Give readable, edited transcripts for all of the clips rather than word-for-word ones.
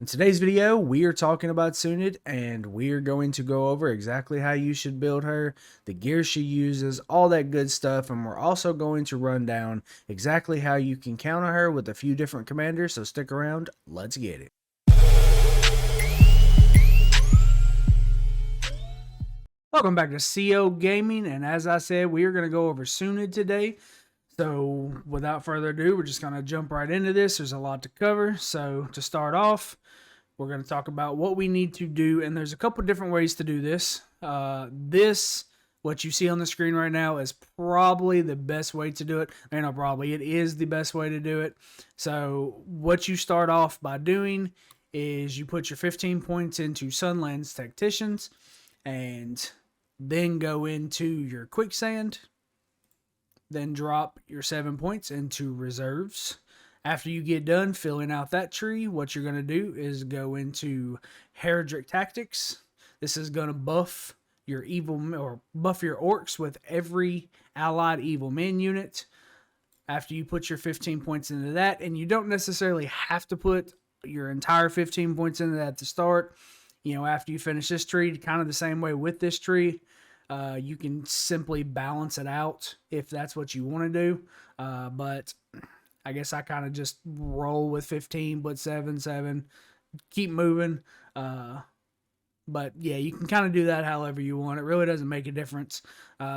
In today's video, we are talking about Sunind, and we're going to go over exactly how you should build her, the gear she uses, all that good stuff, and we're also going to run down exactly how you can counter her with a few different commanders, so stick around, let's get it. Welcome back to CO Gaming, and as I said, we are going to go over Sunind today. So without further ado, we're just going to jump right into this. There's a lot to cover, so to start off, we're going to talk about what we need to do, and there's a couple different ways to do this. What you see on the screen right now is probably the best way to do it. It is the best way to do it. So what you start off by doing is you put your 15 points into Sunland's Tacticians, and then go into your Quicksand, then drop your 7 points into Reserves. After you get done filling out that tree, what you're going to do is go into Heraldric Tactics. This is going to buff your buff your orcs with every allied evil men unit. After you put your 15 points into that, and you don't necessarily have to put your entire 15 points into that to start. After you finish this tree, kind of the same way with this tree, you can simply balance it out if that's what you want to do. But I guess I kind of just roll with 15, but 7, 7, keep moving. But yeah, you can kind of do that however you want. It really doesn't make a difference.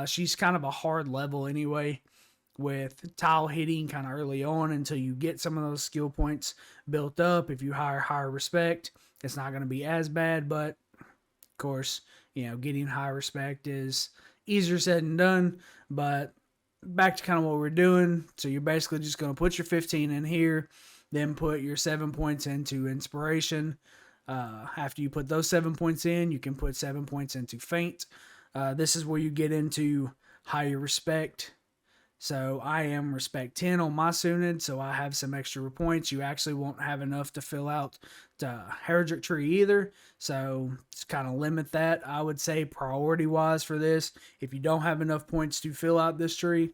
She's kind of a hard level anyway, with tile hitting kind of early on until you get some of those skill points built up. If you hire higher respect, it's not going to be as bad, but of course, getting high respect is easier said than done. But back to kind of what we're doing. So you're basically just going to put your 15 in here, then put your 7 points into inspiration. After you put those 7 points in, you can put 7 points into feint. This is where you get into higher respect. So I am respect 10 on my Sunind, so I have some extra points. You actually won't have enough to fill out the Heraldric tree either, so just kind of limit that. I would say priority-wise for this, if you don't have enough points to fill out this tree,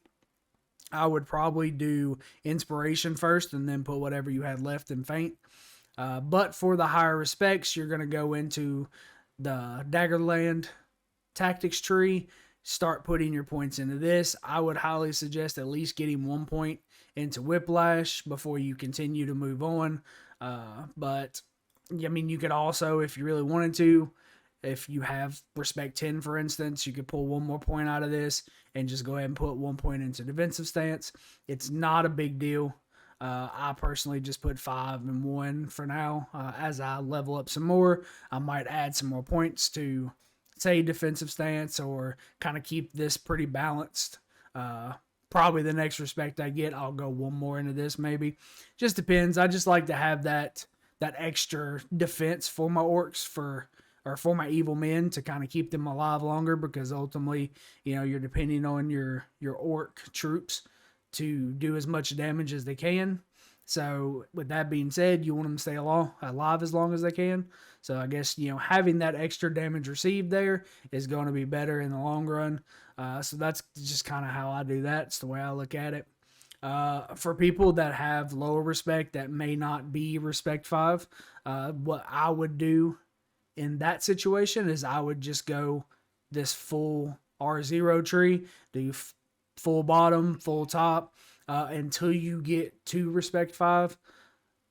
I would probably do Inspiration first and then put whatever you had left in Feint. But for the higher respects, you're going to go into the Daggerland Tactics tree, start putting your points into this. I would highly suggest at least getting 1 point into Whiplash before you continue to move on. But you could also, if you really wanted to, if you have respect 10, for instance, you could pull 1 more point out of this and just go ahead and put 1 point into defensive stance. It's not a big deal. I personally just put 5 and 1 for now. As I level up some more, I might add some more points to, say, defensive stance, or kind of keep this pretty balanced. Probably the next respect I get, I'll go 1 more into this maybe. Just depends. I just like to have that extra defense for my orcs for my evil men to kind of keep them alive longer, because ultimately, you're depending on your orc troops to do as much damage as they can. So with that being said, you want them to stay alive as long as they can. So I guess, having that extra damage received there is going to be better in the long run. So that's just kind of how I do that. It's the way I look at it. For people that have lower respect, that may not be respect 5, what I would do in that situation is I would just go this full R0 tree, do full bottom, full top, until you get to respect 5.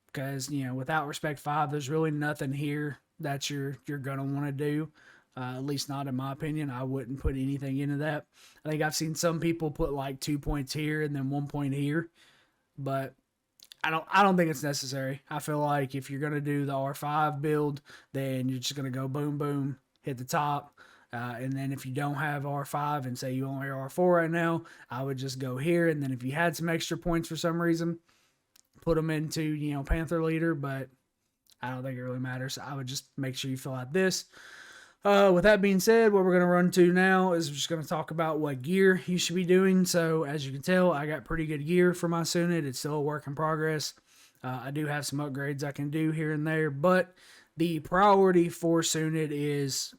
Because, without respect 5, there's really nothing here that you're going to want to do. At least not in my opinion. I wouldn't put anything into that. I think I've seen some people put like 2 points here and then 1 point here. But I don't think it's necessary. I feel like if you're going to do the R5 build, then you're just going to go boom, boom, hit the top. And then if you don't have R5 and say you only are R4 right now, I would just go here. And then if you had some extra points for some reason, put them into, Panther Leader. But I don't think it really matters. I would just make sure you fill out this. With that being said, what we're going to run to now is we're just going to talk about what gear you should be doing. So as you can tell, I got pretty good gear for my Sunind. It's still a work in progress. I do have some upgrades I can do here and there, but the priority for Sunind is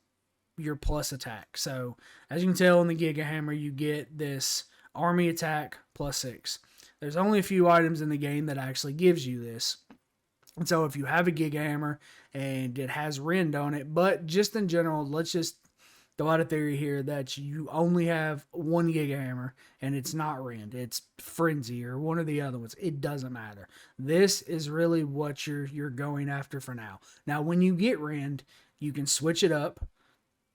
your plus attack. So as you can tell in the Giga Hammer, you get this army attack +6. There's only a few items in the game that actually gives you this. And so if you have a Giga Hammer and it has Rend on it, but just in general, let's just throw out a theory here that you only have one Giga Hammer and it's not Rend, it's Frenzy or one of the other ones. It doesn't matter. This is really what you're going after for now. Now, when you get Rend, you can switch it up,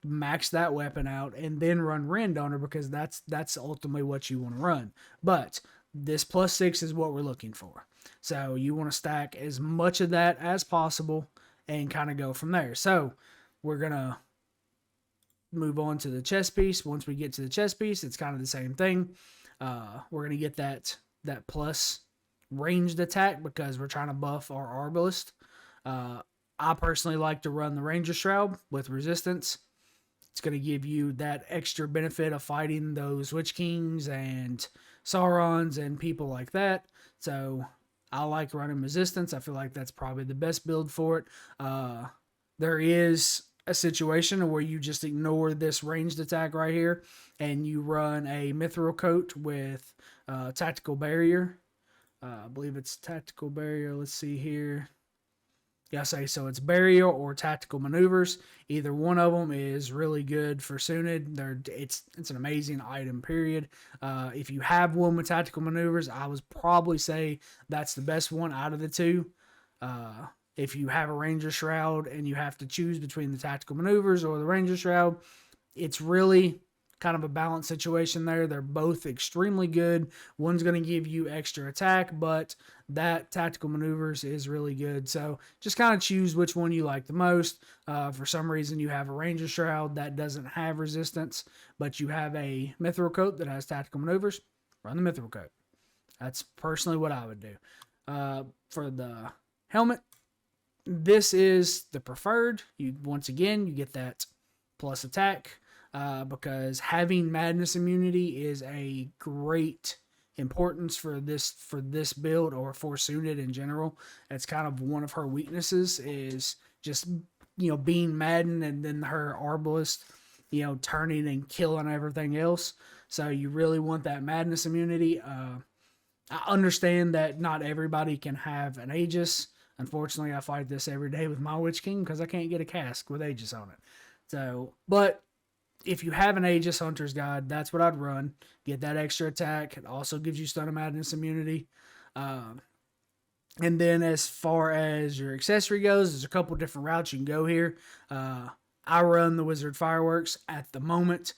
max that weapon out, and then run Rend on her because that's ultimately what you want to run. But this +6 is what we're looking for. So you want to stack as much of that as possible and kind of go from there. So we're going to move on to the chest piece. Once we get to the chest piece, it's kind of the same thing. We're going to get that plus ranged attack because we're trying to buff our Arbalist. I personally like to run the Ranger Shroud with resistance. It's going to give you that extra benefit of fighting those Witch Kings and Saurons and people like that. So I like running resistance. I feel like that's probably the best build for it. There is a situation where you just ignore this ranged attack right here and you run a Mithril Coat with Tactical Barrier. I believe it's Tactical Barrier. Let's see here. Yeah, so it's Barrier or Tactical Maneuvers. Either one of them is really good for Sunind. It's an amazing item, period. If you have one with Tactical Maneuvers, I would probably say that's the best one out of the two. If you have a Ranger Shroud and you have to choose between the Tactical Maneuvers or the Ranger Shroud, it's really kind of a balanced situation there. They're both extremely good. One's going to give you extra attack, but that Tactical Maneuvers is really good. So just kind of choose which one you like the most. For some reason, you have a Ranger Shroud that doesn't have resistance, but you have a Mithril Coat that has Tactical Maneuvers. Run the Mithril Coat. That's personally what I would do. For the helmet, this is the preferred. Once again, you get that plus attack. Because having madness immunity is a great importance for this build or for Sunind in general. That's kind of one of her weaknesses is just being maddened and then her Arbalist turning and killing everything else. So you really want that madness immunity. I understand that not everybody can have an Aegis. Unfortunately, I fight this every day with my Witch King because I can't get a cask with Aegis on it. So, but if you have an Aegis Hunter's Guide, that's what I'd run. Get that extra attack. It also gives you Stun of Madness immunity. And then as far as your accessory goes, there's a couple different routes you can go here. I run the Wizard Fireworks at the moment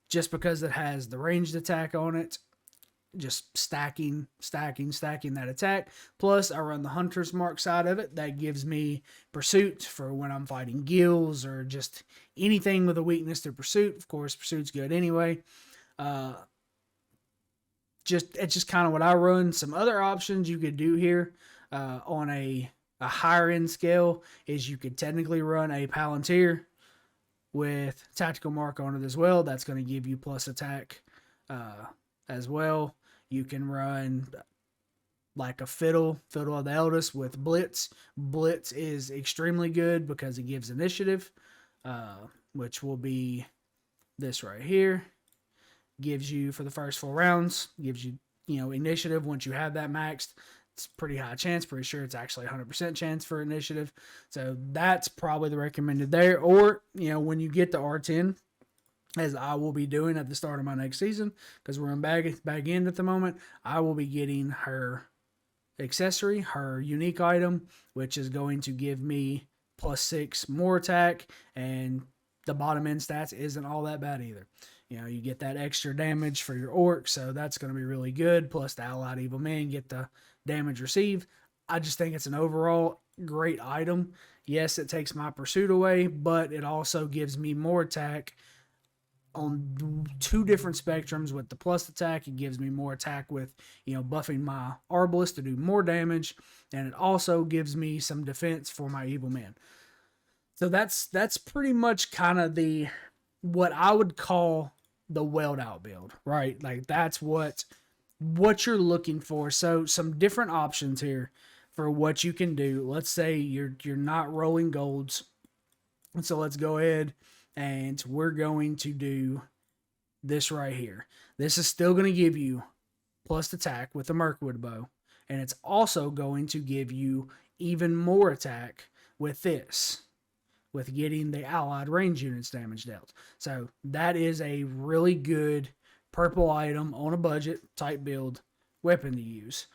just because it has the ranged attack on it. Just stacking that attack. Plus, I run the Hunter's Mark side of it. That gives me Pursuit for when I'm fighting gills or just anything with a weakness to Pursuit. Of course, Pursuit's good anyway. It's just kind of what I run. Some other options you could do here on a higher end scale is you could technically run a Palantir with Tactical Mark on it as well. That's going to give you plus attack as well. You can run like a Fiddle of the Eldest with Blitz. Blitz is extremely good because it gives initiative, which will be this right here. Gives you for the first 4 rounds, gives you, initiative once you have that maxed. It's pretty high chance, pretty sure it's actually 100% chance for initiative. So that's probably the recommended there. Or, when you get to R10, as I will be doing at the start of my next season, because we're in bag end at the moment, I will be getting her accessory, her unique item, which is going to give me +6 more attack, and the bottom end stats isn't all that bad either. You get that extra damage for your orc, so that's going to be really good, plus the allied evil men get the damage received. I just think it's an overall great item. Yes, it takes my Pursuit away, but it also gives me more attack on 2 different spectrums. With the plus attack, it gives me more attack with, buffing my Arbalist to do more damage, and it also gives me some defense for my evil men. So that's pretty much kind of what I would call the weld out build, right? Like that's what you're looking for. So some different options here for what you can do. Let's say you're not rolling golds. And so let's go ahead and we're going to do this right here. This is still going to give you plus attack with the Mirkwood bow. And it's also going to give you even more attack with this, with getting the allied range units damage dealt. So that is a really good purple item on a budget type build weapon to use.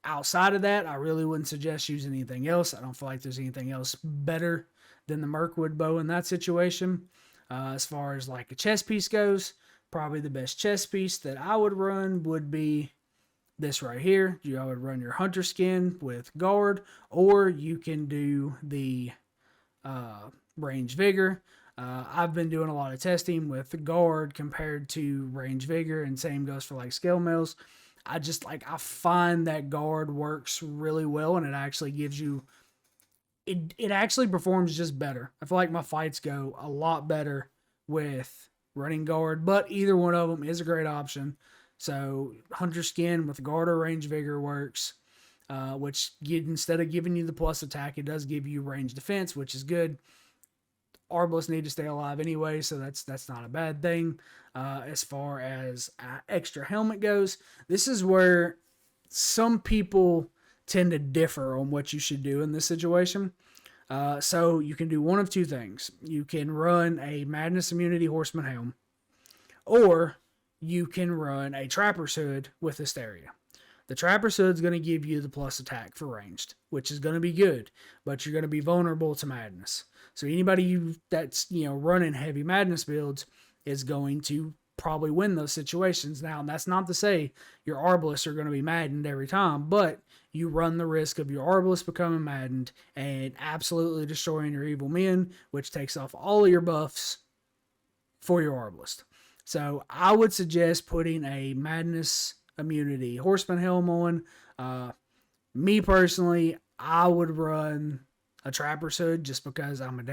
Outside of that, I really wouldn't suggest using anything else. I don't feel like there's anything else better than the Mirkwood bow in that situation. As far as like a chest piece goes, probably the best chest piece that I would run would be this right here. I would run your hunter skin with guard, or you can do the range vigor. I've been doing a lot of testing with the guard compared to range vigor, and same goes for like scale mails. I find that guard works really well, and it actually gives you it actually performs just better. I feel like my fights go a lot better with running guard, but either one of them is a great option. So hunter skin with guard or range vigor works, which instead of giving you the plus attack, it does give you range defense, which is good. Arbalists need to stay alive anyway, so that's not a bad thing. As far as extra helmet goes, this is where some people tend to differ on what you should do in this situation. So you can do one of two things. You can run a Madness Immunity Horseman Helm, or you can run a Trapper's Hood with Hysteria. The Trapper's Hood is going to give you the plus attack for ranged, which is going to be good, but you're going to be vulnerable to madness. So anybody that's running heavy madness builds is going to probably win those situations. Now, that's not to say your Arbalists are going to be maddened every time, but you run the risk of your Arbalist becoming maddened and absolutely destroying your evil men, which takes off all of your buffs for your Arbalist. So I would suggest putting a Madness Immunity Horseman Helm on. Me personally, I would run a Trapper's Hood just because I love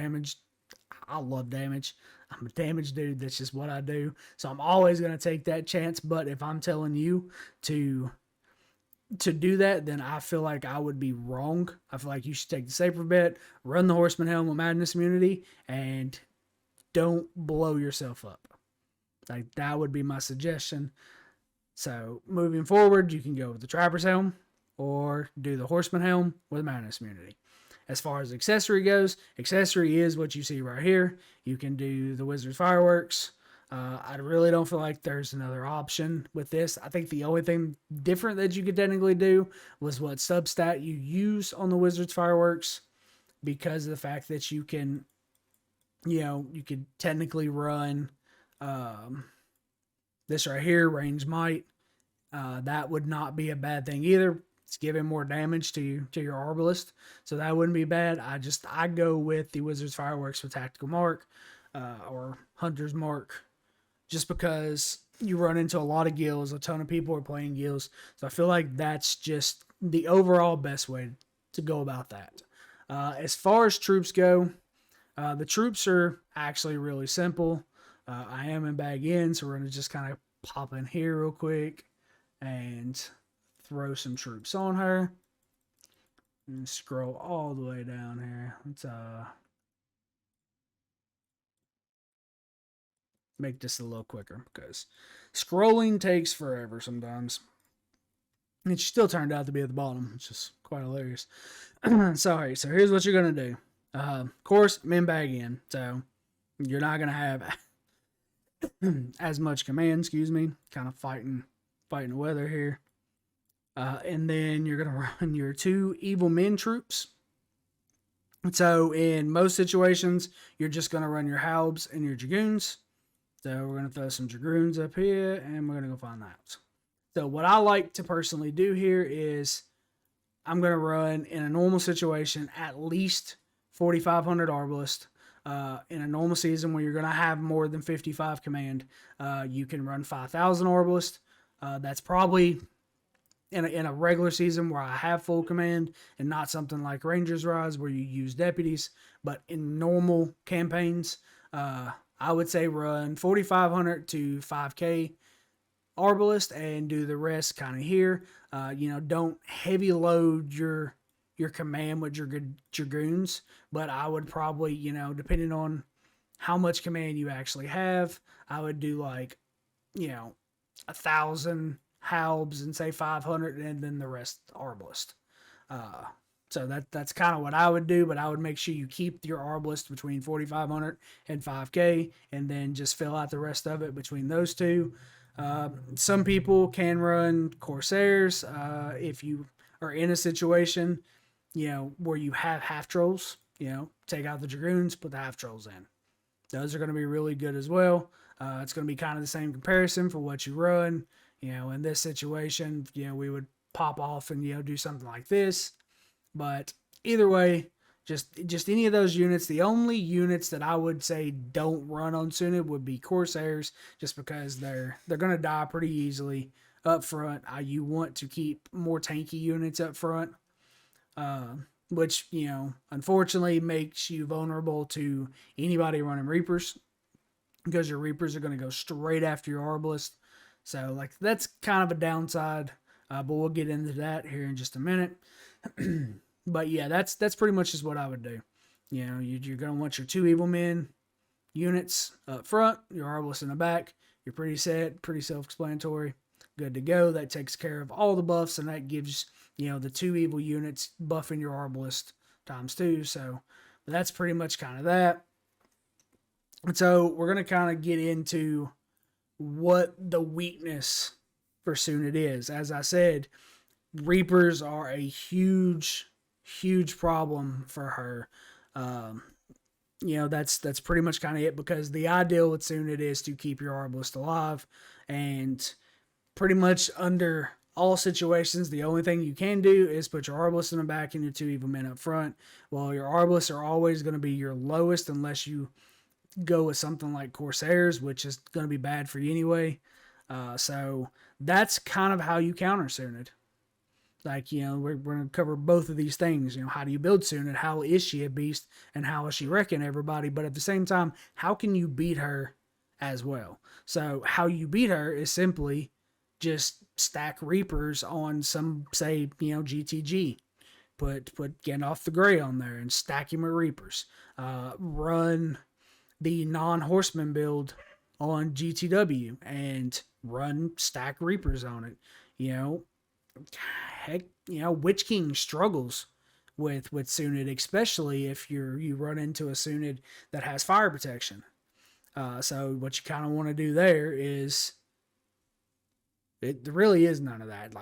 damage. I'm a damage dude. That's just what I do. So I'm always going to take that chance. But if I'm telling you to do that, then I feel like I would be wrong. I feel like you should take the safer bet, run the Horseman Helm with Madness Immunity, and don't blow yourself up. Like, that would be my suggestion. So moving forward, you can go with the Trapper's Helm or do the Horseman Helm with Madness Immunity. As far as accessory goes, accessory is what you see right here. You can do the Wizard's Fireworks. I really don't feel like there's another option with this. I think the only thing different that you could technically do was what substat you use on the Wizard's Fireworks, because of the fact that you can, you could technically run this right here, Range Might. That would not be a bad thing either. It's giving more damage to your Arbalist, so that wouldn't be bad. I go with the Wizard's Fireworks with Tactical Mark or Hunter's Mark, just because you run into a lot of guilds. A ton of people are playing guilds, so I feel like that's just the overall best way to go about that. As far as troops go, the troops are actually really simple. I am in bag in, so we're going to just kind of pop in here real quick and throw some troops on her. And scroll all the way down here. Let's make this a little quicker, because scrolling takes forever sometimes. And it still turned out to be at the bottom, which is quite hilarious. Sorry, so here's what you're going to do. Of course, I'm in bag in, so you're not going to have as much command, kind of fighting the weather here. And then you're going to run your 2 evil men troops. So in most situations, you're just going to run your halbs and your dragoons. So we're going to throw some dragoons up here, and we're going to go find that. So what I like to personally do here is I'm going to run, in a normal situation, at least 4,500 Arbalist. In a normal season where you're going to have more than 55 command, you can run 5,000 Arbalist. That's probably in a regular season where I have full command, and not something like Ranger's Rise where you use deputies. But in normal campaigns, I would say run 4,500 to 5K Arbalist and do the rest kind of here. Don't heavy load your command with your good dragoons, but I would probably, depending on how much command you actually have, I would do 1,000 halbs and say 500, and then the rest Arbalist. So that's kind of what I would do, but I would make sure you keep your arbalist between 4,500 and 5K, and then just fill out the rest of it between those two. Some people can run Corsairs if you are in a situation, where you have half trolls. Take out the Dragoons, put the half trolls in. Those are going to be really good as well. It's going to be kind of the same comparison for what you run. In this situation, we would pop off and do something like this. But either way, just any of those units. The only units that I would say don't run on Sunind would be Corsairs, just because they're going to die pretty easily up front. You want to keep more tanky units up front, which unfortunately makes you vulnerable to anybody running Reapers, because your Reapers are going to go straight after your Arbalist. So that's kind of a downside, but we'll get into that here in just a minute. But yeah, that's pretty much just what I would do. You're going to want your 2 evil men units up front, your Arbalist in the back. You're pretty set, pretty self-explanatory, good to go. That takes care of all the buffs, and that gives the 2 evil units buffing your Arbalist times 2. So that's pretty much kind of that. And so we're going to kind of get into what the weakness for Sunind is. As I said, Reapers are a huge problem for her. That's pretty much kind of it, because the ideal with Sunind is to keep your Arbalist alive, and pretty much under all situations, the only thing you can do is put your Arbalist in the back and your 2 evil men up front. Well, your Arbalists are always going to be your lowest unless you go with something like Corsairs, which is going to be bad for you anyway. So that's kind of how you counter Sunind. We're going to cover both of these things. How do you build Sunind? How is she a beast? And how is she wrecking everybody? But at the same time, how can you beat her as well? So how you beat her is simply just stack Reapers on some, say, GTG. Put Gandalf the Grey on there and stack him with Reapers. Run the non-horseman build on GTW and run stack Reapers on it. Heck, Witch King struggles with Sunind, especially if you run into a Sunind that has fire protection. So what you kind of want to do there is, there really is none of that.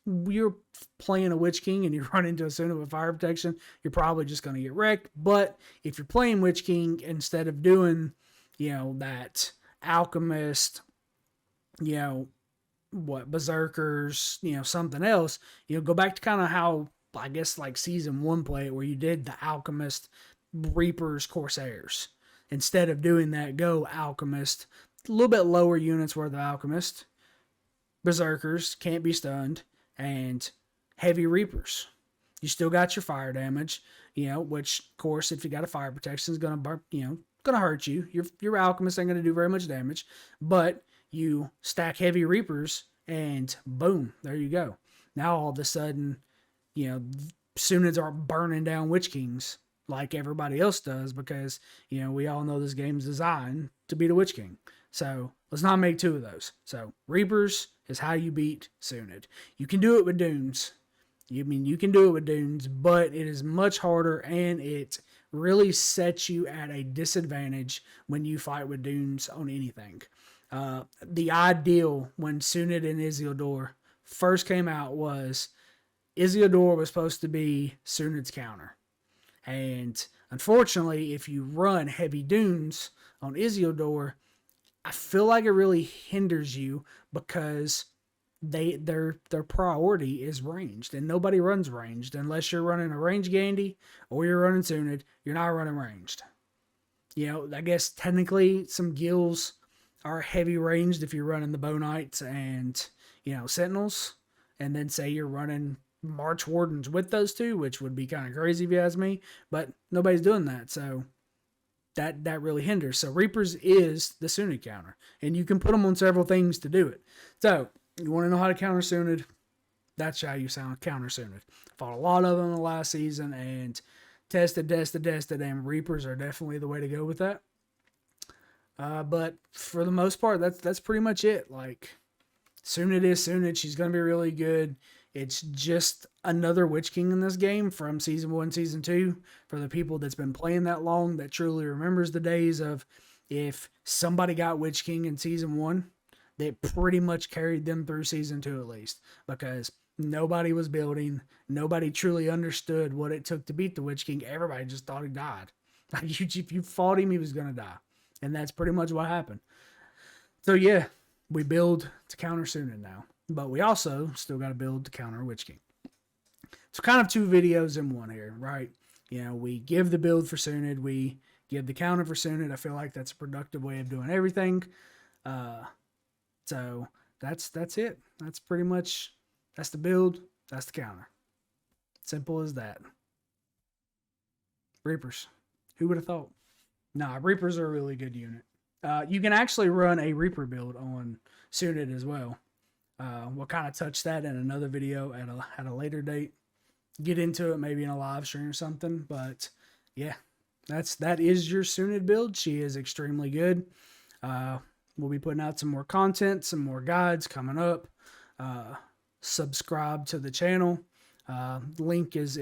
You're playing a Witch King and you run into a Sunind with fire protection, you're probably just going to get wrecked. But if you're playing Witch King, instead of doing, that Alchemist, Berserkers, something else, go back to kind of how, I guess, season 1 play it, where you did the Alchemist, Reapers, Corsairs. Instead of doing that, go Alchemist, a little bit lower units worth of Alchemist, Berserkers, can't be stunned, and heavy Reapers. You still got your fire damage, which, of course, if you got a fire protection, is going to burn, going to hurt you. Your Alchemist ain't going to do very much damage, but you stack heavy Reapers, and boom, there you go. Now all of a sudden, Sunids aren't burning down Witch Kings like everybody else does, because, we all know this game's designed to beat a Witch King. So let's not make 2 of those. So Reapers is how you beat Sunind. You can do it with Dunes. You can do it with Dunes, but it is much harder, and it really sets you at a disadvantage when you fight with Dunes on anything. The ideal when Sunind and Isildur first came out was Isildur was supposed to be Sunid's counter. And unfortunately, if you run heavy Dunes on Isildur, I feel like it really hinders you, because their priority is ranged, and nobody runs ranged unless you're running a ranged Gandhi or you're running Sunind. You're not running ranged. I guess technically some guilds are heavy ranged if you're running the Bow Knights and Sentinels, and then say you're running March Wardens with those 2, which would be kind of crazy if you ask me, but nobody's doing that, so that really hinders. So Reapers is the Sunind counter, and you can put them on several things to do it. So you want to know how to counter Sunind? That's how you counter Sunind. Fought a lot of them in the last season and tested, and Reapers are definitely the way to go with that. But for the most part, that's pretty much it. Sunind is Sunind. She's going to be really good. It's just another Witch King in this game from Season 1, Season 2. For the people that's been playing that long, that truly remembers the days of if somebody got Witch King in Season 1, that pretty much carried them through Season 2 at least. Because nobody was building, nobody truly understood what it took to beat the Witch King. Everybody just thought he died. Like, if you fought him, he was going to die. And that's pretty much what happened. So yeah, we build to counter Sunon now. But we also still got to build to counter Witch King. So kind of two videos in one here, right? You know, we give the build for Sunind, we give the counter for Sunind. I feel like that's a productive way of doing everything. So that's it. That's pretty much, that's the build, that's the counter. Simple as that. Reapers. Who would have thought? Nah, Reapers are a really good unit. You can actually run a Reaper build on Sunind as well. We'll kind of touch that in another video at a later date. Get into it maybe in a live stream or something. But yeah, that is your Sunind build. She is extremely good. We'll be putting out some more content, some more guides coming up. Subscribe to the channel. Link is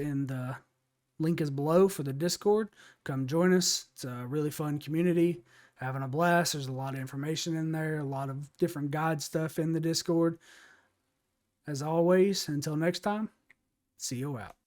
below for the Discord. Come join us. It's a really fun community. Having a blast. There's a lot of information in there, a lot of different guide stuff in the Discord. As always, until next time, see you out.